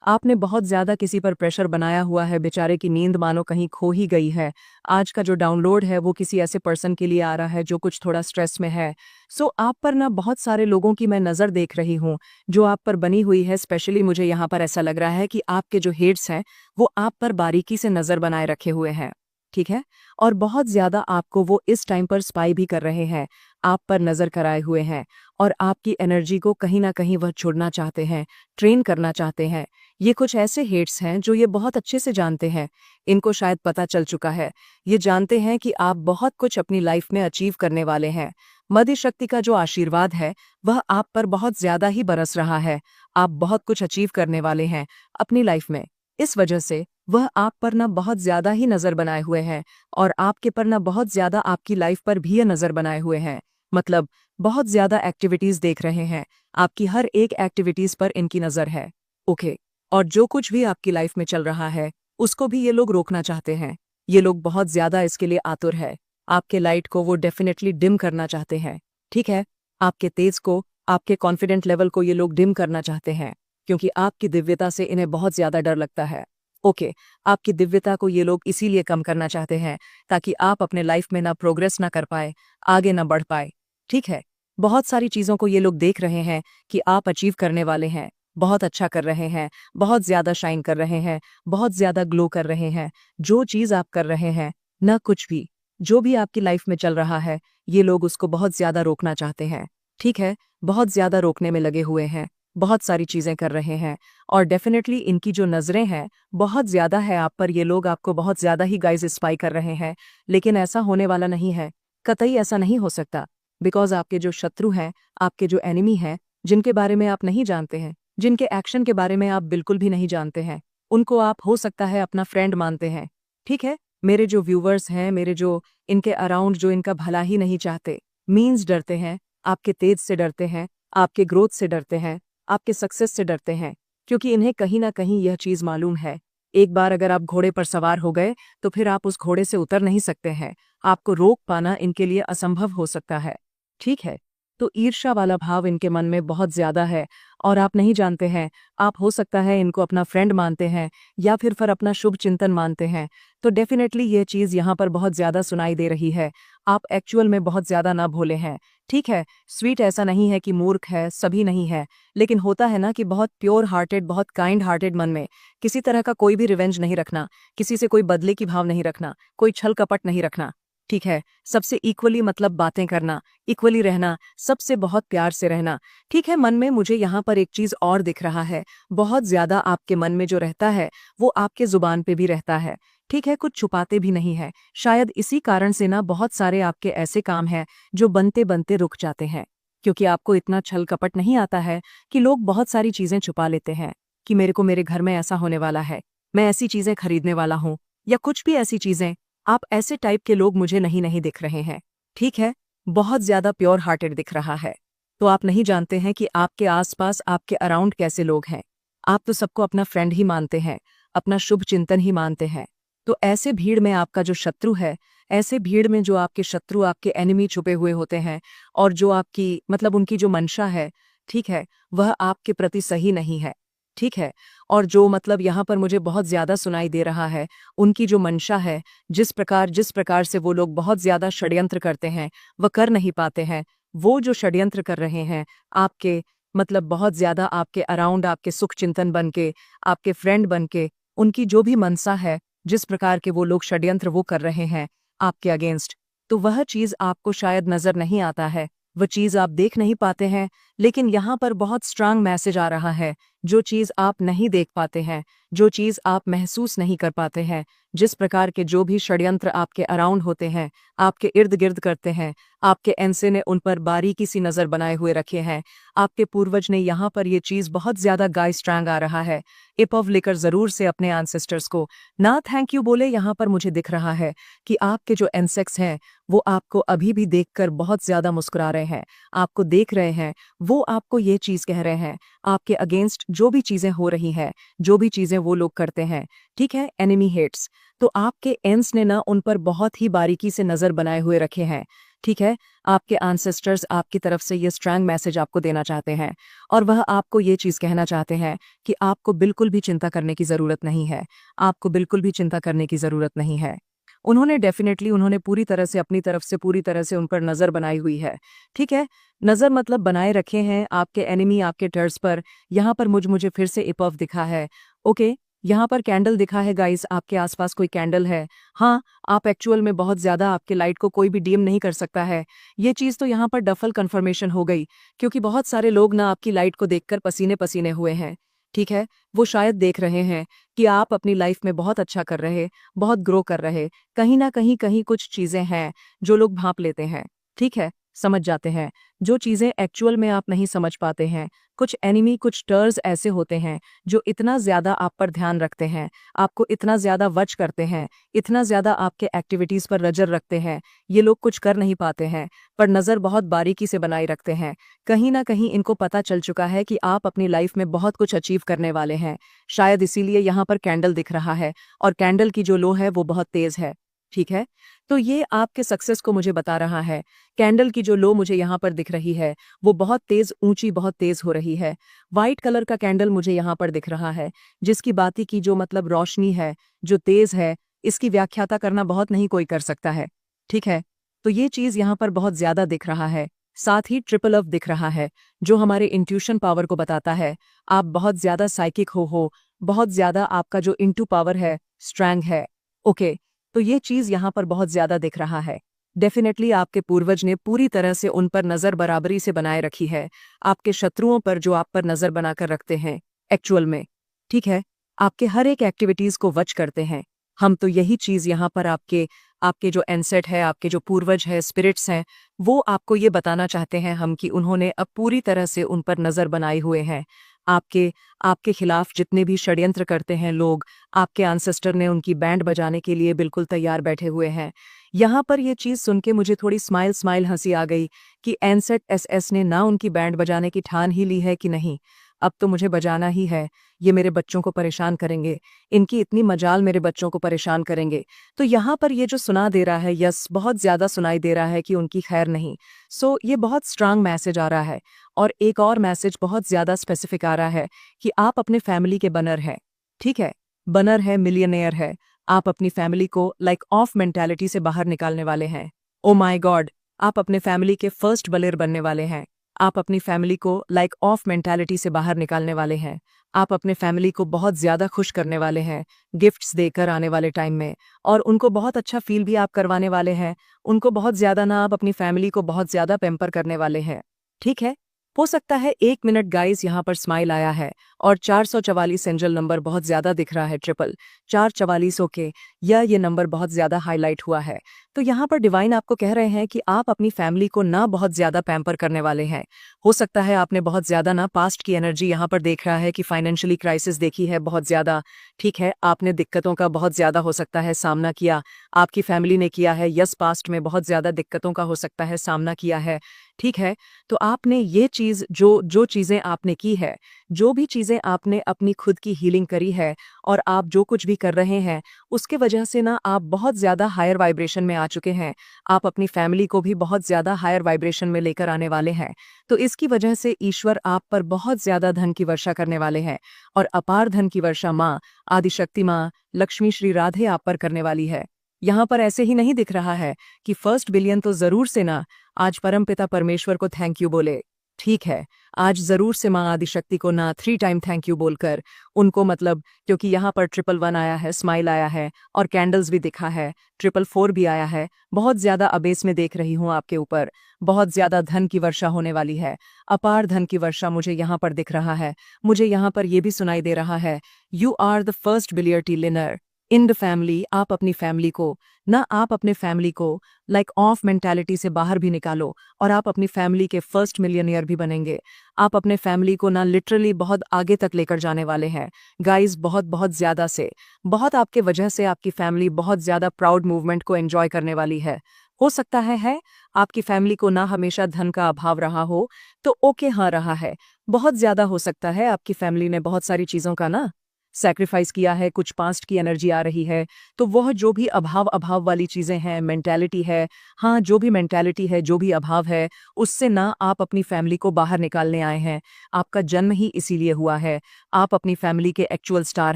आपने बहुत ज़्यादा किसी पर प्रेशर बनाया हुआ है, बेचारे की नींद मानो कहीं खो ही गई है। आज का जो डाउनलोड है वो किसी ऐसे पर्सन के लिए आ रहा है जो कुछ थोड़ा स्ट्रेस में है। सो आप पर ना बहुत सारे लोगों की मैं नज़र देख रही हूँ, जो आप पर बनी हुई है। स्पेशली मुझे यहाँ पर ऐसा लग रहा है कि आपके जो हेड्स हैं, वो आप पर बारीकी से नज़र बनाए रखे हुए हैं। ठीक है? और बहुत ज़्यादा आपको वो इस टाइम पर स्पाई भी कर रहे हैं, आप पर नज़र कराए हुए हैं और आपकी एनर्जी को कहीं न कहीं वह छुड़ना चाहते हैं, ट्रेन करना चाहते हैं। ये कुछ ऐसे हेड्स हैं जो ये बहुत अच्छे से जानते हैं, इनको शायद पता चल चुका है। ये जानते हैं कि आप बहुत कुछ अपनी लाइफ में अचीव करने वाले हैं। मदर शक्ति का जो आशीर्वाद है, वह आप पर बहुत ज़्यादा ही बरस रहा है। आप बहुत कुछ अचीव करने वाले हैं अपनी लाइफ में। इस वजह से वह आप पर ना बहुत ज़्यादा ही नज़र बनाए हुए हैं और आपके पर ना बहुत ज़्यादा आपकी लाइफ पर भी ये नज़र बनाए हुए हैं। मतलब बहुत ज़्यादा एक्टिविटीज़ देख रहे हैं, आपकी हर एक एक्टिविटीज़ पर इनकी नज़र है। ओके। और जो कुछ भी आपकी लाइफ में चल रहा है, उसको भी ये लोग रोकना चाहते हैं। ये लोग बहुत ज़्यादा इसके लिए आतुर है। आपके लाइट को वो डेफिनेटली डिम करना चाहते हैं। ठीक है? आपके तेज को, आपके कॉन्फिडेंट लेवल को ये लोग डिम करना चाहते हैं, क्योंकि आपकी दिव्यता से इन्हें बहुत ज़्यादा डर लगता है। ओके। आपकी दिव्यता को ये लोग इसीलिए कम करना चाहते हैं, ताकि आप अपने लाइफ में ना प्रोग्रेस ना कर पाए, आगे ना बढ़ पाए। ठीक है? बहुत सारी चीज़ों को ये लोग देख रहे हैं कि आप अचीव करने वाले हैं, बहुत अच्छा कर रहे हैं, बहुत ज़्यादा शाइन कर रहे हैं, बहुत ज़्यादा ग्लो कर रहे हैं। जो चीज़ आप कर रहे हैं, ना कुछ भी, जो भी आपकी लाइफ में चल रहा है, ये लोग उसको बहुत ज़्यादा रोकना चाहते हैं। ठीक है? बहुत ज़्यादा रोकने में लगे हुए हैं, बहुत सारी चीज़ें कर रहे हैं और डेफिनेटली इनकी जो नज़रें हैं, बहुत ज़्यादा है आप पर। ये लोग आपको बहुत ज़्यादा ही गाइस स्पाई कर रहे हैं, लेकिन ऐसा होने वाला नहीं है। कतई ऐसा नहीं हो सकता, बिकॉज़ आपके जो शत्रु हैं, आपके जो एनिमी हैं, जिनके बारे में आप नहीं जानते हैं, जिनके एक्शन के बारे में आप बिल्कुल भी नहीं जानते हैं, उनको आप हो सकता है अपना फ्रेंड मानते हैं। ठीक है? मेरे जो व्यूवर्स हैं, मेरे जो इनके अराउंड जो इनका भला ही नहीं चाहते, मीन्स डरते हैं, आपके तेज से डरते हैं, आपके ग्रोथ से डरते हैं, आपके सक्सेस से डरते हैं, क्योंकि इन्हें कहीं न कहीं यह चीज़ मालूम है, एक बार अगर आप घोड़े पर सवार हो गए, तो फिर आप उस घोड़े से उतर नहीं सकते हैं। आपको रोक पाना इनके लिए असंभव हो सकता है। ठीक है? तो ईर्ष्या वाला भाव इनके मन में बहुत ज़्यादा है और आप नहीं जानते हैं, आप हो सकता है इनको अपना फ्रेंड मानते हैं या फिर अपना शुभ चिंतन मानते हैं। तो डेफ़िनेटली ये चीज़ यहाँ पर बहुत ज़्यादा सुनाई दे रही है। आप एक्चुअल में बहुत ज़्यादा ना भोले हैं। ठीक है? स्वीट ऐसा नहीं है कि मूर्ख है, सभी नहीं है। लेकिन होता है ना कि बहुत प्योर हार्टेड, बहुत काइंड हार्टेड मन में किसी तरह का कोई भी रिवेंज नहीं रखना, किसी से कोई बदले की भाव नहीं रखना, कोई छल कपट नहीं रखना। ठीक है? सबसे इक्वली मतलब बातें करना, इक्वली रहना, सबसे बहुत प्यार से रहना। ठीक है? मन में मुझे यहाँ पर एक चीज़ और दिख रहा है, बहुत ज़्यादा आपके मन में जो रहता है, वो आपके ज़ुबान पे भी रहता है। ठीक है? कुछ छुपाते भी नहीं है। शायद इसी कारण से ना बहुत सारे आपके ऐसे काम हैं, जो बनते-बनते रुक जाते हैं। क्योंकि आपको इतना छल कपट नहीं आता है कि लोग बहुत सारी चीज़ें छुपा लेते हैं, कि मेरे को मेरे घर में ऐसा होने वाला है, मैं ऐसी चीज़ें खरीदने वाला हूँ या कुछ भी ऐसी चीज़ें। आप ऐसे टाइप के लोग मुझे नहीं दिख रहे हैं। ठीक है? बहुत ज़्यादा प्योर हार्टेड दिख रहा है। तो आप नहीं जानते हैं कि आपके आस-पास, आपके अराउंड कैसे लोग हैं। आप तो सबको अपना फ्रेंड ही मानते हैं, अपना शुभ चिंतन ही मानते हैं। तो ऐसे भीड़ में आपका जो शत्रु है, ऐसे भीड़ में जो आपके शत्रु, आपके एनिमी छुपे हुए होते हैं और जो आपकी मतलब उनकी जो मंशा है, ठीक है, वह आपके प्रति सही नहीं है। ठीक है? और जो मतलब यहाँ पर मुझे बहुत ज़्यादा सुनाई दे रहा है, उनकी जो मंशा है, जिस प्रकार से वो लोग बहुत ज़्यादा षड्यंत्र करते हैं, वह कर नहीं पाते हैं। वो जो षड्यंत्र कर रहे हैं, आपके मतलब बहुत ज़्यादा आपके अराउंड, आपके सुख चिंतन बन के, आपके फ्रेंड बन के, उनकी जो भी मनसा है, जिस प्रकार के वो लोग षड्यंत्र वो कर रहे हैं आपके अगेंस्ट, तो वह चीज़ आपको शायद नज़र नहीं आता है, वह चीज़ आप देख नहीं पाते हैं, लेकिन यहाँ पर बहुत स्ट्रांग मैसेज आ रहा है। जो चीज़ आप नहीं देख पाते हैं, जो चीज़ आप महसूस नहीं कर पाते हैं, जिस प्रकार के जो भी षड्यंत्र आपके अराउंड होते हैं, आपके इर्द-गिर्द करते हैं, आपके एनसे ने उन पर बारीकी सी नज़र बनाए हुए रखे हैं, आपके पूर्वज ने यहाँ पर ये चीज़ बहुत ज़्यादा गाय स्ट्रांग आ रहा है। इपव लेकर ज़रूर से अपने एंसेस्टर्स को ना थैंक यू बोले। यहाँ पर मुझे दिख रहा है कि आपके जो एंसेक्स हैं, वो आपको अभी भी देखकर बहुत ज़्यादा मुस्कुरा रहे हैं, आपको देख रहे हैं, वो आपको ये चीज कह रहे हैं, आपके अगेंस्ट जो भी चीजें हो रही हैं, जो भी चीजें वो लोग करते हैं, ठीक है, एनिमी हेट्स, तो आपके एंड्स ने ना उन पर बहुत ही बारीकी से नजर बनाए हुए रखे हैं, ठीक है। आपके एंसेस्टर्स आपकी तरफ से ये स्ट्रांग मैसेज आपको देना चाहते हैं, और वह आपको ये चीज कहना चाहते हैं कि आपको बिल्कुल भी चिंता करने की जरूरत नहीं है, आपको बिल्कुल भी चिंता करने की जरूरत नहीं है। उन्होंने पूरी तरह से अपनी तरफ से पूरी तरह से उन पर नजर बनाई हुई है, ठीक है। नजर मतलब बनाए रखे हैं आपके एनिमी आपके टर्स पर। यहाँ पर मुझे फिर से इपफ दिखा है, ओके। यहाँ पर कैंडल दिखा है गाइस, आपके आसपास कोई कैंडल है। हाँ, आप एक्चुअल में बहुत ज्यादा आपके लाइट को कोई भी डीम नहीं कर सकता है। ये चीज तो यहाँ पर डफल कंफर्मेशन हो गई, क्योंकि बहुत सारे लोग ना आपकी लाइट को देखकर पसीने पसीने हुए हैं, ठीक है। वो शायद देख रहे हैं कि आप अपनी लाइफ में बहुत अच्छा कर रहे, बहुत ग्रो कर रहे, कहीं ना कहीं कुछ चीजें हैं जो लोग भांप लेते हैं, ठीक है, समझ जाते हैं, जो चीजें एक्चुअल में आप नहीं समझ पाते हैं। कुछ एनिमी कुछ टर्स ऐसे होते हैं जो इतना ज्यादा आप पर ध्यान रखते हैं, आपको इतना ज्यादा वच करते हैं, इतना ज्यादा आपके एक्टिविटीज पर नजर रखते हैं, ये लोग कुछ कर नहीं पाते हैं, पर नजर बहुत बारीकी से बनाए रखते हैं। कहीं ना कहीं इनको पता चल चुका है कि आप अपनी लाइफ में बहुत कुछ अचीव करने वाले हैं, शायद इसीलिए यहाँ पर कैंडल दिख रहा है, और कैंडल की जो लो है वो बहुत तेज है, ठीक है। तो ये आपके सक्सेस को मुझे बता रहा है। कैंडल की जो लो मुझे यहाँ पर दिख रही है वो बहुत तेज ऊंची बहुत तेज हो रही है। वाइट कलर का कैंडल मुझे यहाँ पर दिख रहा है, जिसकी बाती की जो मतलब रोशनी है जो तेज है, इसकी व्याख्याता करना बहुत नहीं कोई कर सकता है, ठीक है। तो ये चीज यहाँ पर बहुत ज्यादा दिख रहा है। साथ ही ट्रिपल अप दिख रहा है, जो हमारे इंट्यूशन पावर को बताता है। आप बहुत ज्यादा साइकिक हो, बहुत ज्यादा आपका जो इंटू पावर है स्ट्रैंग है, ओके। तो ये चीज यहाँ पर बहुत ज्यादा दिख रहा है। डेफिनेटली आपके पूर्वज ने पूरी तरह से उन पर नजर बराबरी से बनाए रखी है, आपके शत्रुओं पर जो आप पर नजर बनाकर रखते हैं एक्चुअल में, ठीक है। आपके हर एक एक्टिविटीज को वच करते हैं। हम तो यही चीज यहाँ पर आपके आपके जो एनसेट है, आपके जो पूर्वज है, स्पिरिट्स हैं, वो आपको ये बताना चाहते हैं हम कि उन्होंने अब पूरी तरह से उन पर नजर बनाए हुए हैं। आपके आपके खिलाफ जितने भी षड्यंत्र करते हैं लोग, आपके एंसेस्टर ने उनकी बैंड बजाने के लिए बिल्कुल तैयार बैठे हुए हैं। यहाँ पर ये चीज सुन के मुझे थोड़ी स्माइल हंसी आ गई कि एनसेट एसएस ने ना उनकी बैंड बजाने की ठान ही ली है कि नहीं, अब तो मुझे बजाना ही है, ये मेरे बच्चों को परेशान करेंगे, इनकी इतनी मजाल मेरे बच्चों को परेशान करेंगे। तो यहाँ पर ये जो सुना दे रहा है, यस, बहुत ज्यादा सुनाई दे रहा है कि उनकी खैर नहीं। सो ये बहुत स्ट्रांग मैसेज आ रहा है। और एक और मैसेज बहुत ज्यादा स्पेसिफिक आ रहा है कि आप अपने फैमिली के बनर हैं, ठीक है, बनर है, मिलियनेयर है। आप अपनी फैमिली को लाइक ऑफ मेंटालिटी से बाहर निकालने वाले हैं। ओ माय गॉड, आप अपने फैमिली के फर्स्ट बलेर बनने वाले हैं। आप अपनी फैमिली को लाइक ऑफ मेंटालिटी से बाहर निकालने वाले हैं। आप अपने फैमिली को बहुत ज्यादा खुश करने वाले हैं गिफ्ट्स देकर आने वाले टाइम में, और उनको बहुत अच्छा फील भी आप करवाने वाले हैं। उनको बहुत ज्यादा ना आप अपनी फैमिली को बहुत ज्यादा पैम्पर करने वाले हैं, ठीक है। हो सकता है 1 मिनट गाइस यहाँ पर स्माइल आया है, और 444 एंजल नंबर बहुत ज्यादा दिख रहा है, 444 ओके, या ये नंबर बहुत ज्यादा हाईलाइट हुआ है। तो यहाँ पर डिवाइन आपको कह रहे हैं कि आप अपनी फैमिली को ना बहुत ज्यादा पैम्पर करने वाले हैं। हो सकता है आपने बहुत ज्यादा ना पास्ट की एनर्जी यहाँ पर देख रहा है कि फाइनेंशियली क्राइसिस देखी है बहुत ज्यादा, ठीक है। आपने दिक्कतों का बहुत ज्यादा हो सकता है सामना किया, आपकी फैमिली ने किया है, यस, पास्ट में बहुत ज्यादा दिक्कतों का हो सकता है सामना किया है, ठीक है। तो आपने ये चीज जो चीजें आपने की है, जो भी चीजें आपने अपनी खुद की हीलिंग करी है, और आप जो कुछ भी कर रहे हैं उसके वजह से ना आप बहुत ज्यादा हायर वाइब्रेशन में आ चुके हैं। आप अपनी फैमिली को भी बहुत ज्यादा हायर वाइब्रेशन में लेकर आने वाले हैं। तो इसकी वजह से ईश्वर आप पर बहुत ज्यादा धन की वर्षा करने वाले हैं, और अपार धन की वर्षा माँ आदिशक्ति माँ लक्ष्मी श्री राधे आप पर करने वाली है। यहाँ पर ऐसे ही नहीं दिख रहा है कि फर्स्ट बिलियन तो जरूर से ना आज परमपिता परमेश्वर को थैंक यू बोले, ठीक है। आज जरूर से माँ आदिशक्ति को ना 3 टाइम थैंक यू बोलकर उनको, मतलब क्योंकि यहाँ पर 111 आया है, स्माइल आया है, और कैंडल्स भी दिखा है, 444 भी आया है। बहुत ज्यादा अबेस में देख रही हूँ आपके ऊपर, बहुत ज्यादा धन की वर्षा होने वाली है, अपार धन की वर्षा मुझे यहाँ पर दिख रहा है। मुझे यहाँ पर यह भी सुनाई दे रहा है, यू आर द फर्स्ट बिलियर्टी लिनर इन द फैमिली। आप अपनी फैमिली को ना, आप अपने फैमिली को लाइक ऑफ मेंटालिटी से बाहर भी निकालो, और आप अपनी फैमिली के फर्स्ट मिलियनियर भी बनेंगे। आप अपने फैमिली को ना लिटरली बहुत आगे तक लेकर जाने वाले हैं गाइस, बहुत बहुत ज्यादा से, बहुत आपके वजह से आपकी फैमिली बहुत ज्यादा प्राउड मूवमेंट को एंजॉय करने वाली है। हो सकता है आपकी फैमिली को ना हमेशा धन का अभाव रहा हो, तो ओके हाँ रहा है। बहुत ज़्यादा हो सकता है आपकी फैमिली ने बहुत सारी चीज़ों का ना सैक्रिफाइस किया है, कुछ पास्ट की एनर्जी आ रही है, तो वह जो भी अभाव अभाव वाली चीज़ें हैं, मेंटालिटी है, हाँ, जो भी मेंटालिटी है, जो भी अभाव है, उससे ना आप अपनी फैमिली को बाहर निकालने आए हैं। आपका जन्म ही इसीलिए हुआ है। आप अपनी फैमिली के एक्चुअल स्टार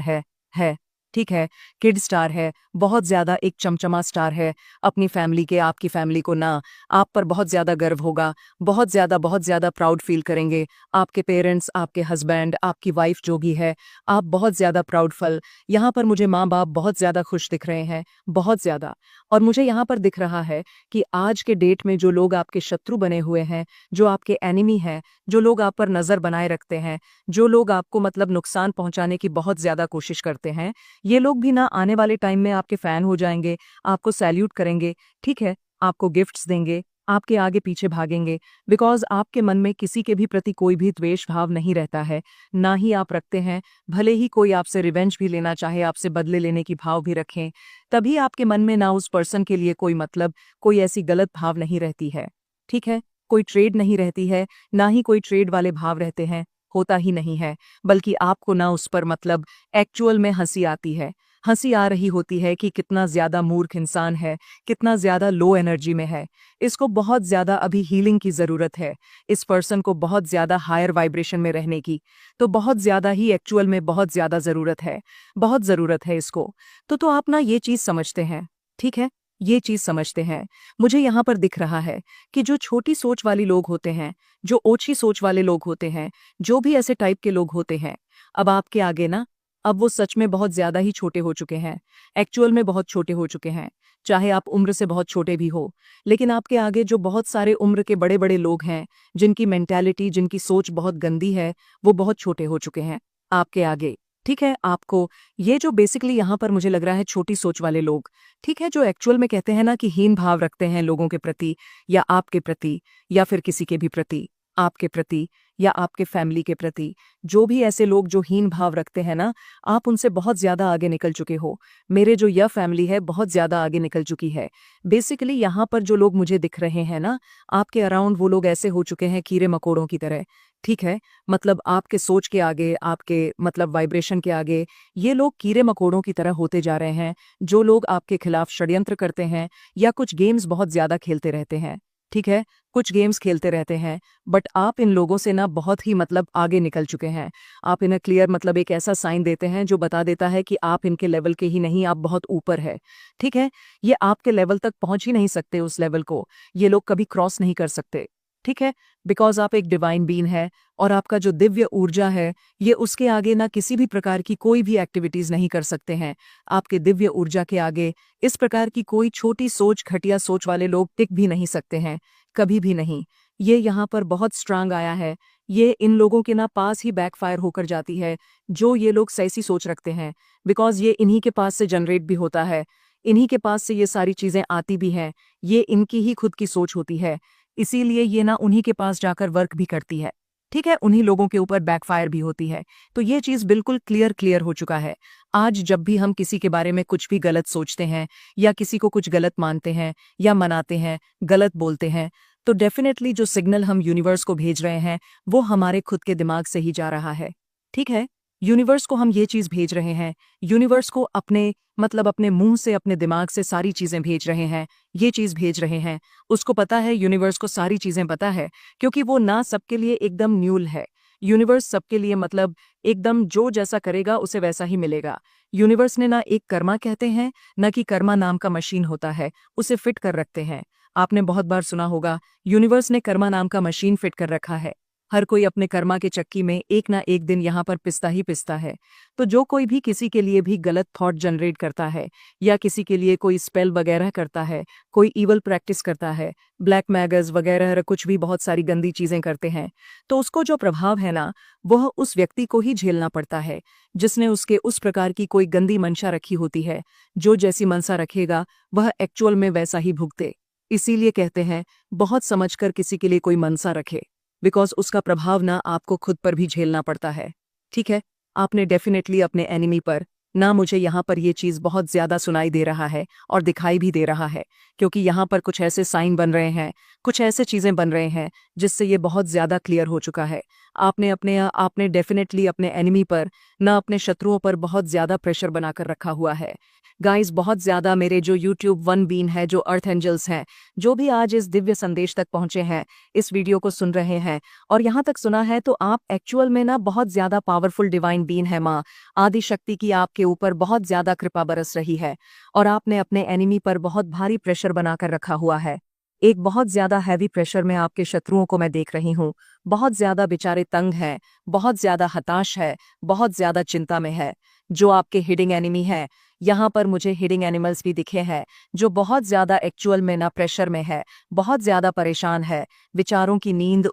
है, ठीक है? किड स्टार है, बहुत ज़्यादा एक चमचमा स्टार है। अपनी फैमिली के आपकी फैमिली को ना आप पर बहुत ज़्यादा गर्व होगा, बहुत ज़्यादा प्राउड फ़ील करेंगे। आपके पेरेंट्स, आपके हस्बैंड, आपकी वाइफ़ जो भी है, आप बहुत ज़्यादा प्राउड फल यहाँ पर मुझे माँ-बाप बहुत ज़्यादा खुश दिख रहे हैं, बहुत ज़्यादा। और मुझे यहाँ पर दिख रहा है कि आज के डेट में जो लोग आपके शत्रु बने हुए हैं, जो आपके एनिमी हैं, जो लोग आप पर नज़र बनाए रखते हैं, जो लोग आपको मतलब नुकसान पहुँचाने की बहुत ज़्यादा कोशिश करते हैं, ये लोग भी ना आने वाले टाइम में आपके फैन हो जाएंगे, आपको सैल्यूट करेंगे, ठीक है? आपको गिफ्ट्स देंगे, आपके आगे पीछे भागेंगे, बिकॉज़ आपके मन में किसी के भी प्रति कोई भी द्वेष भाव नहीं रहता है, ना ही आप रखते हैं। भले ही कोई आपसे रिवेंज भी लेना चाहे, आपसे बदले लेने की भाव भी रखें, तभी आपके मन में ना उस पर्सन के लिए कोई मतलब, कोई ऐसी गलत भाव नहीं रहती है, ठीक है? कोई ट्रेड नहीं रहती है, ना ही कोई ट्रेड वाले भाव रहते हैं, होता ही नहीं है, बल्कि आपको ना उस पर मतलब एक्चुअल में हँसी आती है। हँसी आ रही होती है कि कितना ज़्यादा मूर्ख इंसान है, कितना ज़्यादा लो एनर्जी में है। इसको बहुत ज़्यादा अभी हीलिंग की ज़रूरत है। इस पर्सन को बहुत ज़्यादा हायर वाइब्रेशन में रहने की, तो बहुत ज़्यादा ही एक्चुअल में बहुत ज़्यादा ज़रूरत है। बहुत ज़रूरत है इसको। तो आप ना ये चीज़ समझते हैं, ठीक है? ये चीज़ समझते हैं। मुझे यहाँ पर दिख रहा है कि जो छोटी सोच वाली लोग होते हैं, जो ओछी सोच वाले लोग होते हैं, जो भी ऐसे टाइप के लोग होते हैं, अब आपके आगे ना अब वो सच में बहुत ज़्यादा ही छोटे हो चुके हैं, एक्चुअल में बहुत छोटे हो चुके हैं। चाहे आप उम्र से बहुत छोटे भी हो, लेकिन आपके आगे जो बहुत सारे उम्र के बड़े-बड़े लोग हैं, जिनकी मेंटालिटी, जिनकी सोच बहुत गंदी है, वो बहुत छोटे हो चुके हैं आपके आगे, ठीक है? आपको ये जो बेसिकली यहाँ पर मुझे लग रहा है छोटी सोच वाले लोग, ठीक है? जो एक्चुअल में कहते हैं ना कि हीन भाव रखते हैं लोगों के प्रति या आपके प्रति या फिर किसी के भी प्रति, आपके प्रति या आपके फैमिली के प्रति, जो भी ऐसे लोग जो हीन भाव रखते हैं ना, आप उनसे बहुत ज़्यादा आगे निकल चुके हो। मेरे जो यह फैमिली है बहुत ज़्यादा आगे निकल चुकी है। बेसिकली यहाँ पर जो लोग मुझे दिख रहे हैं ना, आपके अराउंड वो लोग ऐसे हो चुके हैं कीड़े-मकोड़ों की तरह, ठीक है? मतलब आपके सोच के आगे, आपके मतलब वाइब्रेशन के आगे, ये लोग कीड़े-मकोड़ों की तरह होते जा रहे हैं। जो लोग आपके खिलाफ षड्यंत्र करते हैं या कुछ गेम्स बहुत ज़्यादा खेलते रहते हैं, ठीक है? कुछ गेम्स खेलते रहते हैं, बट आप इन लोगों से ना बहुत ही मतलब आगे निकल चुके हैं। आप इन्हें क्लियर मतलब एक ऐसा साइन देते हैं जो बता देता है कि आप इनके लेवल के ही नहीं, आप बहुत ऊपर है, ठीक है? ये आपके लेवल तक पहुँच ही नहीं सकते उस लेवल को, ये लोग कभी क्रॉस नहीं कर सकते, ठीक है? बिकॉज़ आप एक डिवाइन बीइंग है और आपका जो दिव्य ऊर्जा है, ये उसके आगे ना किसी भी प्रकार की कोई भी एक्टिविटीज़ नहीं कर सकते हैं। आपके दिव्य ऊर्जा के आगे इस प्रकार की कोई छोटी सोच, घटिया सोच वाले लोग टिक भी नहीं सकते हैं, कभी भी नहीं। ये यहाँ पर बहुत स्ट्रांग आया है, ये इन लोगों के ना पास ही बैकफायर होकर जाती है, जो ये लोग ऐसी सोच रखते हैं, बिकॉज़ ये इन्हीं के पास से जनरेट भी होता है, इन्हीं के पास से ये सारी चीज़ें आती भी हैं, ये इनकी ही खुद की सोच होती है, इसीलिए ये ना उन्हीं के पास जाकर वर्क भी करती है, ठीक है? उन्हीं लोगों के ऊपर बैकफायर भी होती है। तो ये चीज़ बिल्कुल क्लियर हो चुका है। आज जब भी हम किसी के बारे में कुछ भी गलत सोचते हैं या किसी को कुछ गलत मानते हैं या मनाते हैं, गलत बोलते हैं, तो डेफ़िनेटली जो सिग्नल हम यूनिवर्स को भेज रहे हैं, वो हमारे खुद के दिमाग से ही जा रहा है, ठीक है? यूनिवर्स को हम ये चीज़ भेज रहे हैं, यूनिवर्स को अपने मतलब अपने मुँह से, अपने दिमाग से सारी चीज़ें भेज रहे हैं, ये चीज़ भेज रहे हैं। उसको पता है, यूनिवर्स को सारी चीज़ें पता है, क्योंकि वो ना सबके लिए एकदम न्यूल है। यूनिवर्स सबके लिए मतलब एकदम जो जैसा करेगा उसे वैसा ही मिलेगा। यूनिवर्स ने ना एक कर्मा कहते हैं, ना कि कर्मा नाम का मशीन होता है, उसे फिट कर रखते हैं। आपने बहुत बार सुना होगा, यूनिवर्स ने कर्मा नाम का मशीन फिट कर रखा है। हर कोई अपने कर्मा के चक्की में एक ना एक दिन यहाँ पर पिसता ही पिसता है। तो जो कोई भी किसी के लिए भी गलत थॉट जनरेट करता है या किसी के लिए कोई स्पेल वगैरह करता है, कोई ईवल प्रैक्टिस करता है, ब्लैक मैगर्स वगैरह कुछ भी बहुत सारी गंदी चीज़ें करते हैं, तो उसको जो प्रभाव है ना, वह उस व्यक्ति को ही झेलना पड़ता है, जिसने उसके उस प्रकार की कोई गंदी मंशा रखी होती है। जो जैसी मनसा रखेगा, वह एक्चुअल में वैसा ही भुगते। इसीलिए कहते हैं, बहुत समझकर किसी के लिए कोई मनसा रखे, बिकॉज़ उसका प्रभाव ना आपको खुद पर भी झेलना पड़ता है, ठीक है? आपने डेफ़िनेटली अपने एनिमी पर ना मुझे यहाँ पर ये चीज़ बहुत ज़्यादा सुनाई दे रहा है और दिखाई भी दे रहा है, क्योंकि यहाँ पर कुछ ऐसे साइन बन रहे हैं, कुछ ऐसे चीज़ें बन रहे हैं जिससे ये बहुत ज़्यादा क्लियर हो चुका है। आपने डेफिनेटली अपने एनिमी पर, ना अपने शत्रुओं पर बहुत ज़्यादा प्रेशर बनाकर रखा हुआ है। गाइस, बहुत ज़्यादा मेरे जो यूट्यूब वन बीन है, जो अर्थ एंजल्स हैं, जो भी आज इस दिव्य संदेश तक पहुंचे हैं, इस वीडियो को सुन रहे हैं और यहाँ तक सुना है, तो आप एक्चुअल में ना बहुत ज़्यादा पावरफुल डिवाइन बीन है। माँ आदि शक्ति की आपके ऊपर बहुत ज़्यादा कृपा बरस रही है और आपने अपने एनिमी पर बहुत भारी प्रेशर बनाकर रखा हुआ है। एक बहुत ज़्यादा हैवी प्रेशर में आपके शत्रुओं को मैं देख रही हूँ। बहुत ज़्यादा बेचारे तंग हैं, बहुत ज़्यादा हताश है, बहुत ज़्यादा चिंता में है। जो आपके हिडिंग एनिमी है, यहाँ पर मुझे हिडिंग एनिमल्स भी दिखे हैं, जो बहुत ज़्यादा एक्चुअल में ना प्रेशर में है, बहुत ज़्यादा परेशान है। विचारों की नींद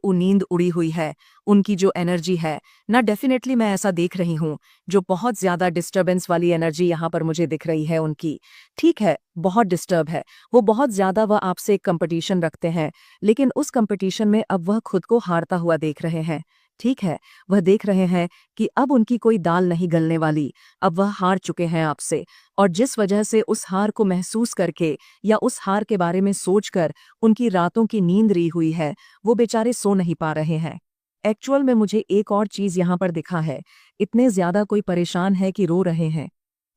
उड़ी हुई है। उनकी जो एनर्जी है ना, डेफिनेटली मैं ऐसा देख रही हूँ, जो बहुत ज़्यादा डिस्टर्बेंस वाली एनर्जी यहाँ पर मुझे दिख रही है उनकी। ठीक है, बहुत डिस्टर्ब है वो, बहुत ज़्यादा वह आपसे एक कंपटीशन रखते हैं, लेकिन उस कंपटीशन में अब वह खुद को हारता हुआ देख रहे हैं। ठीक है, वह देख रहे हैं कि अब उनकी कोई दाल नहीं गलने वाली, अब वह हार चुके हैं आपसे। और जिस वजह से उस हार को महसूस करके या उस हार के बारे में सोचकर उनकी रातों की नींद री हुई है, वो बेचारे सो नहीं पा रहे हैं। एक्चुअल में मुझे एक और चीज यहाँ पर दिखा है, इतने ज्यादा कोई परेशान है कि रो रहे हैं।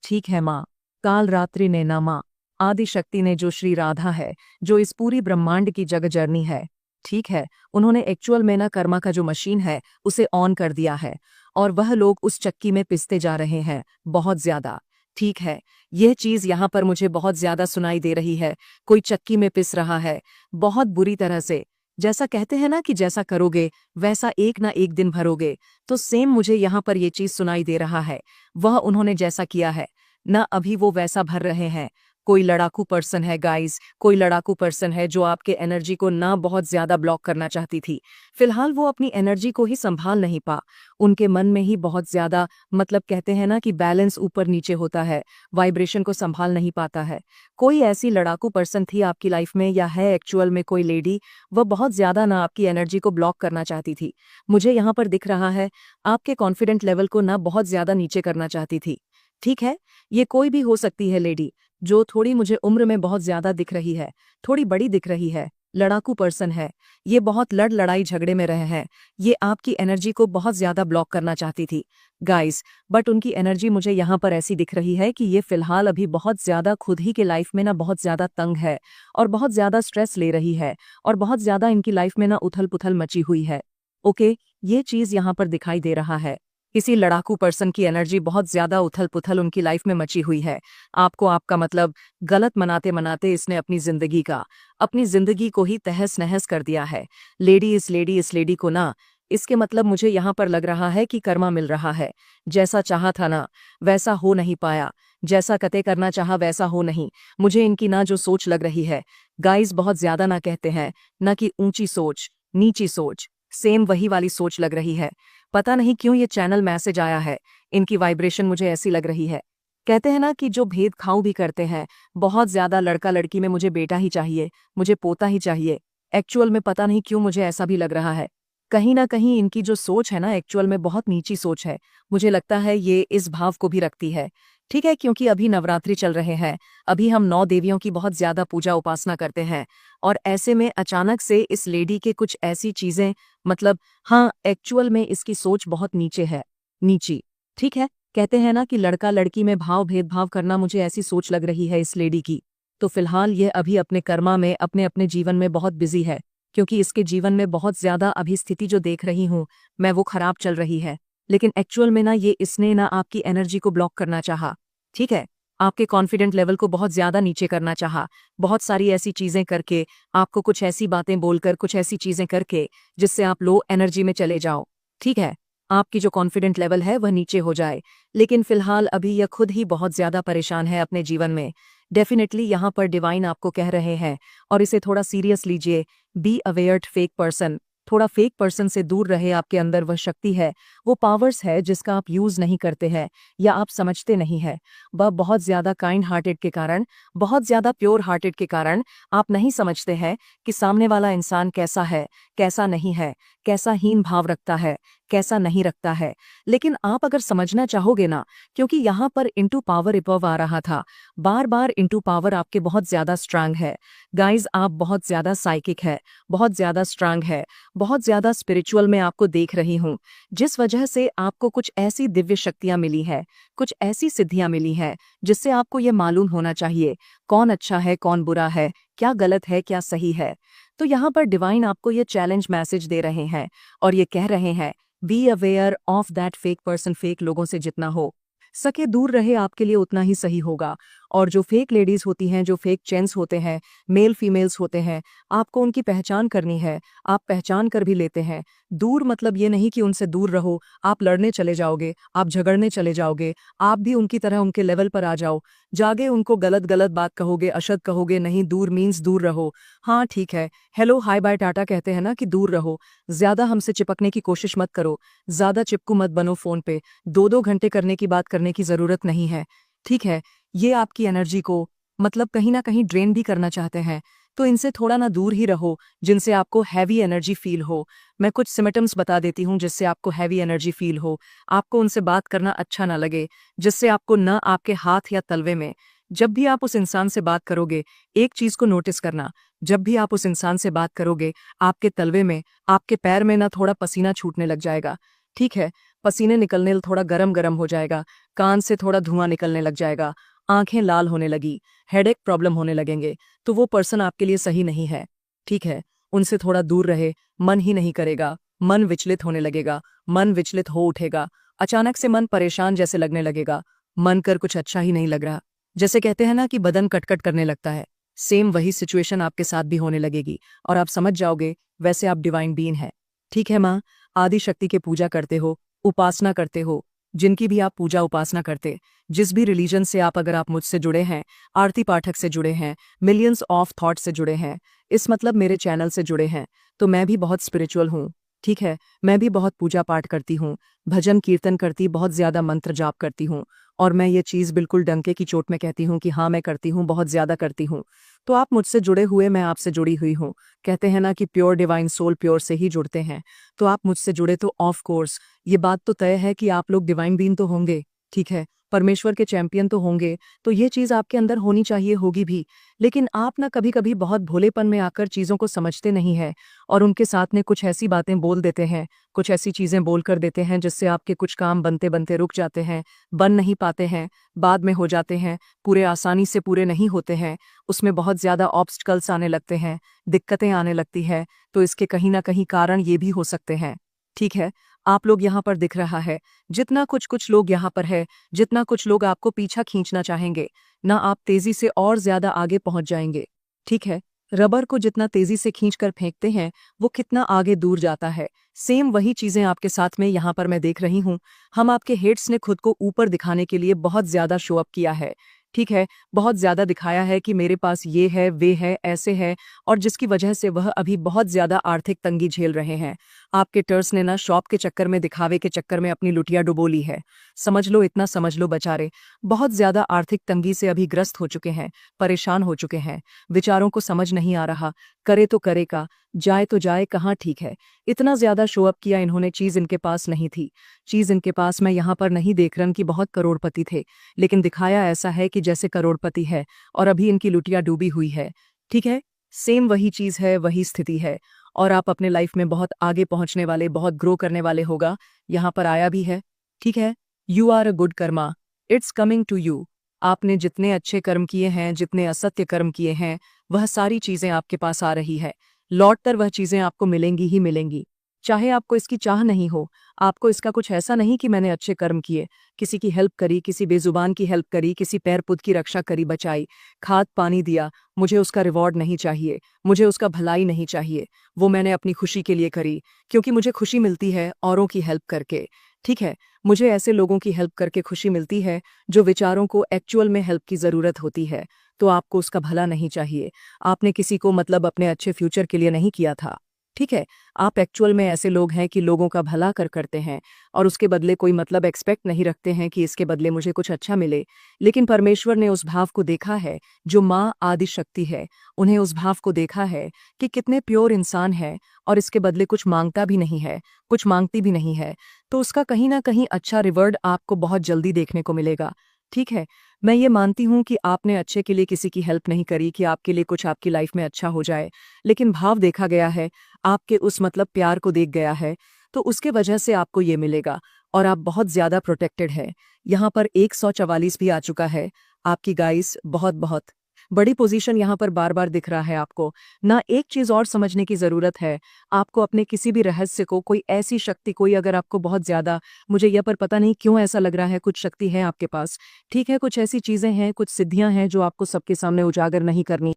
ठीक है माँ, काल रात्रि ने ना माँ आदि शक्ति ने, जो श्री राधा है, जो इस पूरी ब्रह्मांड की जग जर्नी है, ठीक है, उन्होंने एक्चुअल में ना कर्मा का जो मशीन है उसे ऑन कर दिया है और वह लोग उस चक्की में पिसते जा रहे हैं बहुत ज्यादा। ठीक है, यह चीज यहाँ पर मुझे बहुत ज्यादा सुनाई दे रही है। कोई चक्की में पिस रहा है बहुत बुरी तरह से। जैसा कहते हैं ना कि जैसा करोगे वैसा एक ना एक दिन भरोगे, तो सेम मुझे यहाँ पर यह चीज सुनाई दे रहा है। वह उन्होंने जैसा किया है ना, अभी वो वैसा भर रहे हैं। कोई लड़ाकू पर्सन है गाइस, कोई लड़ाकू पर्सन है जो आपके एनर्जी को ना बहुत ज्यादा ब्लॉक करना चाहती थी। फिलहाल वो अपनी एनर्जी को ही संभाल नहीं पा। उनके मन में ही बहुत ज्यादा, मतलब कहते हैं ना कि बैलेंस ऊपर नीचे होता है, वाइब्रेशन को संभाल नहीं पाता है। कोई ऐसी लड़ाकू पर्सन थी आपकी लाइफ में, या है एक्चुअल में कोई लेडी, वह बहुत ज्यादा ना आपकी एनर्जी को ब्लॉक करना चाहती थी। मुझे यहाँ पर दिख रहा है आपके कॉन्फिडेंट लेवल को ना बहुत ज्यादा नीचे करना चाहती थी। ठीक है, ये कोई भी हो सकती है लेडी, जो थोड़ी मुझे उम्र में बहुत ज्यादा दिख रही है, थोड़ी बड़ी दिख रही है, लड़ाकू पर्सन है। ये बहुत लड़ाई झगड़े में रहे हैं, ये आपकी एनर्जी को बहुत ज्यादा ब्लॉक करना चाहती थी गाइस। बट उनकी एनर्जी मुझे यहाँ पर ऐसी दिख रही है कि ये फिलहाल अभी बहुत ज्यादा खुद ही के लाइफ में ना बहुत ज्यादा तंग है और बहुत ज्यादा स्ट्रेस ले रही है और बहुत ज्यादा इनकी लाइफ में ना उथल पुथल मची हुई है। ओके, ये चीज यहाँ पर दिखाई दे रहा है। किसी लड़ाकू पर्सन की एनर्जी बहुत ज्यादा उथल पुथल उनकी लाइफ में मची हुई है। आपको आपका मतलब गलत मनाते मनाते इसने अपनी जिंदगी को ही तहस नहस कर दिया है। इस लेडी को ना, इसके मतलब मुझे यहाँ पर लग रहा है कि कर्मा मिल रहा है। जैसा चाहा था ना वैसा हो नहीं पाया, जैसा कते करना चाहा वैसा हो नहीं। मुझे इनकी ना जो सोच लग रही है गाइस, बहुत ज्यादा ना कहते हैं ना कि ऊंची सोच नीची सोच, सेम वही वाली सोच लग रही है। पता नहीं क्यों ये चैनल मैसेज आया है, इनकी वाइब्रेशन मुझे ऐसी लग रही है। कहते हैं ना कि जो भेद खाऊ भी करते हैं, बहुत ज्यादा लड़का लड़की में मुझे बेटा ही चाहिए, मुझे पोता ही चाहिए। एक्चुअल में पता नहीं क्यों मुझे ऐसा भी लग रहा है। कहीं ना कहीं इनकी जो सोच है ना, एक्चुअल में बहुत नीची सोच है। मुझे लगता है ये इस भाव को भी रखती है। ठीक है, क्योंकि अभी नवरात्रि चल रहे हैं, अभी हम 9 देवियों की बहुत ज्यादा पूजा उपासना करते हैं और ऐसे में अचानक से इस लेडी के कुछ ऐसी चीजें, मतलब हाँ, एक्चुअल में इसकी सोच बहुत नीचे है, नीची। ठीक है, कहते हैं ना कि लड़का लड़की में भेदभाव करना, मुझे ऐसी सोच लग रही है इस लेडी की। तो फिलहाल ये अभी अपने कर्मा में, अपने अपने जीवन में बहुत बिजी है, क्योंकि इसके जीवन में बहुत ज्यादा अभी स्थिति जो देख रही हूँ मैं, वो खराब चल रही है। लेकिन एक्चुअल में ना ये इसने ना आपकी एनर्जी को ब्लॉक करना चाहा। ठीक है, आपके कॉन्फिडेंट लेवल को बहुत ज्यादा नीचे करना चाहा, बहुत सारी ऐसी चीजें करके, आपको कुछ ऐसी बातें बोलकर, कुछ ऐसी चीजें करके जिससे आप लो एनर्जी में चले जाओ। ठीक है, आपकी जो कॉन्फिडेंट लेवल है वह नीचे हो जाए। लेकिन फिलहाल अभी यह खुद ही बहुत ज्यादा परेशान है अपने जीवन में। डेफिनेटली यहाँ पर डिवाइन आपको कह रहे हैं, और इसे थोड़ा सीरियस लीजिए। बी अवेयर्ड फेक पर्सन, थोड़ा फेक पर्सन से दूर रहे। आपके अंदर वह शक्ति है, वो पावर्स है जिसका आप यूज नहीं करते हैं या आप समझते नहीं है। वह बहुत ज्यादा काइंड हार्टेड के कारण, बहुत ज्यादा प्योर हार्टेड के कारण आप नहीं समझते हैं कि सामने वाला इंसान कैसा है, कैसा नहीं है, कैसा हीन भाव रखता है, कैसा नहीं रखता है। लेकिन आप अगर समझना चाहोगे ना, क्योंकि यहाँ पर इंटू पावर इपव आ रहा था, बार बार इंटू पावर आपके बहुत ज्यादा स्ट्रांग है। गाइज, आप बहुत ज्यादा साइकिक है, बहुत ज्यादा स्ट्रांग है, बहुत ज्यादा स्पिरिचुअल में आपको देख रही हूँ, जिस वजह से आपको कुछ ऐसी दिव्य शक्तियां मिली है, कुछ ऐसी सिद्धियां मिली है, जिससे आपको ये मालूम होना चाहिए कौन अच्छा है कौन बुरा है, क्या गलत है क्या सही है। तो यहाँ पर डिवाइन आपको ये चैलेंज मैसेज दे रहे हैं और ये कह रहे हैं, be aware of that fake person. Fake लोगों से जितना हो सके दूर रहे, आपके लिए उतना ही सही होगा। और जो फेक लेडीज होती हैं, जो फेक जेंट्स होते हैं, मेल फीमेल्स होते हैं, आपको उनकी पहचान करनी है। आप पहचान कर भी लेते हैं। दूर मतलब ये नहीं कि उनसे दूर रहो, आप लड़ने चले जाओगे, आप झगड़ने चले जाओगे, आप भी उनकी तरह उनके लेवल पर आ जाओ, जागे उनको गलत गलत बात कहोगे, अशद कहोगे। नहीं, दूर मीन्स दूर रहो। हाँ ठीक है, हेलो हाय बाय टाटा कहते हैं ना कि दूर रहो। ज्यादा हमसे चिपकने की कोशिश मत करो, ज्यादा चिपकू मत बनो फोन पे। 2-2 घंटे करने की बात करने की जरूरत नहीं है, ठीक है। ये आपकी एनर्जी को मतलब कहीं ना कहीं ड्रेन भी करना चाहते हैं, तो इनसे थोड़ा ना दूर ही रहो, जिनसे आपको हैवी एनर्जी फील हो। मैं कुछ सिम्टम्स बता देती हूँ जिससे आपको हैवी एनर्जी फील हो, आपको उनसे बात करना अच्छा ना लगे, जिससे आपको न आपके हाथ या तलवे में। जब भी आप उस इंसान से बात करोगे, एक चीज को नोटिस करना, जब भी आप उस इंसान से बात करोगे, आपके तलवे में, आपके पैर में ना थोड़ा पसीना छूटने लग जाएगा, ठीक है। पसीने निकलने थोड़ा गरम गरम हो जाएगा, कान से थोड़ा धुआं निकलने लग जाएगा, आंखें लाल होने लगी, हेडेक प्रॉब्लम होने लगेंगे, तो वो पर्सन आपके लिए सही नहीं है, ठीक है। उनसे थोड़ा दूर रहे, मन ही नहीं करेगा, मन विचलित होने लगेगा, मन विचलित हो उठेगा, अचानक से मन परेशान जैसे लगने लगेगा, मन कर कुछ अच्छा ही नहीं लग रहा, जैसे कहते हैं ना कि बदन कटकट करने लगता है। सेम वही सिचुएशन आपके साथ भी होने लगेगी और आप समझ जाओगे वैसे आप डिवाइन बीइंग है, ठीक है। माँ आदि शक्ति के पूजा करते हो, उपासना करते हो, जिनकी भी आप पूजा उपासना करते, जिस भी रिलीजन से आप, अगर आप मुझसे जुड़े हैं, आरती पाठक से जुड़े हैं, मिलियंस ऑफ थॉट से जुड़े हैं, इस मतलब मेरे चैनल से जुड़े हैं, तो मैं भी बहुत स्पिरिचुअल हूँ, ठीक है। मैं भी बहुत पूजा पाठ करती हूँ, भजन कीर्तन करती, बहुत ज्यादा मंत्र जाप करती हूँ। और मैं ये चीज बिल्कुल डंके की चोट में कहती हूँ कि हाँ मैं करती हूँ, बहुत ज्यादा करती हूँ। तो आप मुझसे जुड़े हुए, मैं आपसे जुड़ी हुई हूँ। कहते हैं ना कि प्योर डिवाइन सोल प्योर से ही जुड़ते हैं, तो आप मुझसे जुड़े तो ऑफ कोर्स ये बात तो तय है कि आप लोग डिवाइन बीइंग तो होंगे, ठीक है, परमेश्वर के चैंपियन तो होंगे, तो ये चीज आपके अंदर होनी चाहिए, होगी भी। लेकिन आप ना कभी कभी बहुत भोलेपन में आकर चीजों को समझते नहीं है और उनके साथ में कुछ ऐसी बातें बोल देते हैं, कुछ ऐसी चीजें बोल कर देते हैं जिससे आपके कुछ काम बनते बनते रुक जाते हैं, बन नहीं पाते हैं, बाद में हो जाते हैं, पूरे आसानी से पूरे नहीं होते हैं, उसमें बहुत ज्यादा ऑब्स्टिकल्स आने लगते हैं, दिक्कतें आने लगती है। तो इसके कहीं ना कहीं कारण ये भी हो सकते हैं, ठीक है। आप लोग यहाँ पर दिख रहा है, जितना कुछ कुछ लोग यहाँ पर है, जितना कुछ लोग आपको पीछा खींचना चाहेंगे ना, आप तेजी से और ज्यादा आगे पहुंच जाएंगे, ठीक है। रबर को जितना तेजी से खींचकर फेंकते हैं, वो कितना आगे दूर जाता है। सेम वही चीजें आपके साथ में यहाँ पर मैं देख रही हूँ। हम आपके हेड्स ने खुद को ऊपर दिखाने के लिए बहुत ज्यादा शो अप किया है, ठीक है, बहुत ज्यादा दिखाया है कि मेरे पास ये है, वे है, ऐसे है, और जिसकी वजह से वह अभी बहुत ज्यादा आर्थिक तंगी झेल रहे हैं। आपके टर्स ने ना शॉप के चक्कर में, दिखावे के चक्कर में अपनी लुटिया डुबो ली है। समझ लो, इतना समझ लो, बेचारे बहुत ज्यादा आर्थिक तंगी से अभी ग्रस्त हो चुके हैं, परेशान हो चुके हैं। विचारों को समझ नहीं आ रहा, करे तो करे का, जाए तो जाए कहाँ, ठीक है। इतना ज्यादा शो अप किया इन्होंने, चीज इनके पास नहीं थी, चीज इनके पास मैं यहाँ पर नहीं देख रहा कि बहुत करोड़पति थे, लेकिन दिखाया ऐसा है कि जैसे करोड़पति है और अभी इनकी लुटिया डूबी हुई है, ठीक है। सेम वही चीज है, वही स्थिति है, और आप अपने लाइफ में बहुत आगे पहुंचने वाले, बहुत ग्रो करने वाले होगा, यहाँ पर आया भी है, ठीक है। You are a good karma, it's coming to you. आपने जितने अच्छे कर्म किए हैं, जितने असत्य कर्म किए हैं, वह सारी चीजें आपके पास आ रही है, लौट कर वह चीजें आपको मिलेंगी ही मिलेंगी, चाहे आपको इसकी चाह नहीं हो। आपको इसका कुछ ऐसा नहीं कि मैंने अच्छे कर्म किए, किसी की हेल्प करी, किसी बेजुबान की हेल्प करी, किसी पैर पुत की रक्षा करी, बचाई, खाद पानी दिया, मुझे उसका रिवॉर्ड नहीं चाहिए, मुझे उसका भलाई नहीं चाहिए, वो मैंने अपनी खुशी के लिए करी, क्योंकि मुझे खुशी मिलती है औरों की हेल्प करके, ठीक है। मुझे ऐसे लोगों की हेल्प करके खुशी मिलती है जो विचारों को एक्चुअल में हेल्प की जरूरत होती है, तो आपको उसका भला नहीं चाहिए। आपने किसी को मतलब अपने अच्छे फ्यूचर के लिए नहीं किया था, ठीक है। आप एक्चुअल में ऐसे लोग हैं कि लोगों का भला करते हैं और उसके बदले कोई मतलब एक्सपेक्ट नहीं रखते हैं कि इसके बदले मुझे कुछ अच्छा मिले। लेकिन परमेश्वर ने उस भाव को देखा है जो माँ आदि शक्ति है, उन्हें उस भाव को देखा है कि कितने प्योर इंसान है और इसके बदले कुछ मांगता भी नहीं है, कुछ मांगती भी नहीं है। तो उसका कहीं ना कहीं अच्छा रिवॉर्ड आपको बहुत जल्दी देखने को मिलेगा। ठीक है। मैं ये मानती हूँ कि आपने अच्छे के लिए किसी की हेल्प नहीं करी कि आपके लिए कुछ आपकी लाइफ में अच्छा हो जाए, लेकिन भाव देखा गया है, आपके उस मतलब प्यार को देख गया है, तो उसके वजह से आपको ये मिलेगा। और आप बहुत ज्यादा प्रोटेक्टेड है। यहाँ पर 144 भी आ चुका है। आपकी गाइस बहुत बहुत बड़ी पोजीशन यहाँ पर बार बार दिख रहा है आपको। ना एक चीज और समझने की जरूरत है, आपको अपने किसी भी रहस्य को, कोई ऐसी शक्ति, कोई अगर आपको बहुत ज्यादा, मुझे यह पर पता नहीं क्यों ऐसा लग रहा है, कुछ शक्ति है आपके पास। ठीक है, कुछ ऐसी चीजें हैं, कुछ सिद्धियां हैं जो आपको सबके सामने उजागर नहीं करनी।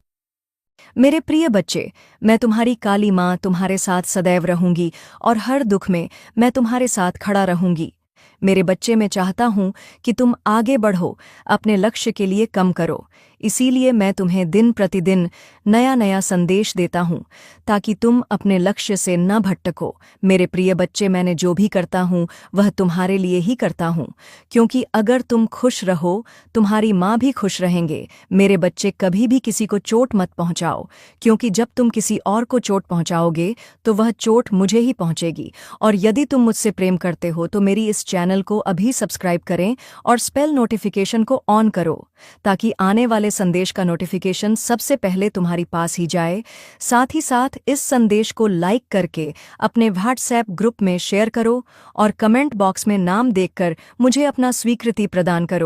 मेरे प्रिय बच्चे, मैं तुम्हारी काली माँ तुम्हारे साथ सदैव रहूंगी और हर दुख में मैं तुम्हारे साथ खड़ा रहूंगी। मेरे बच्चे, मैं चाहता हूँ कि तुम आगे बढ़ो, अपने लक्ष्य के लिए कम करो। इसीलिए मैं तुम्हें दिन प्रतिदिन नया नया संदेश देता हूँ ताकि तुम अपने लक्ष्य से न भटको। मेरे प्रिय बच्चे, मैंने जो भी करता हूँ वह तुम्हारे लिए ही करता हूँ, क्योंकि अगर तुम खुश रहो तुम्हारी माँ भी खुश रहेंगे। मेरे बच्चे, कभी भी किसी को चोट मत पहुँचाओ, क्योंकि जब तुम किसी और को चोट पहुँचाओगे तो वह चोट मुझे ही पहुँचेगी। और यदि तुम मुझसे प्रेम करते हो तो मेरी इस चैनल को अभी सब्सक्राइब करें और स्पेल नोटिफिकेशन को ऑन करो ताकि आने वाले संदेश का नोटिफिकेशन सबसे पहले तुम्हारी पास ही जाए। साथ ही साथ इस संदेश को लाइक करके अपने व्हाट्सएप ग्रुप में शेयर करो और कमेंट बॉक्स में नाम देखकर मुझे अपना स्वीकृति प्रदान करो।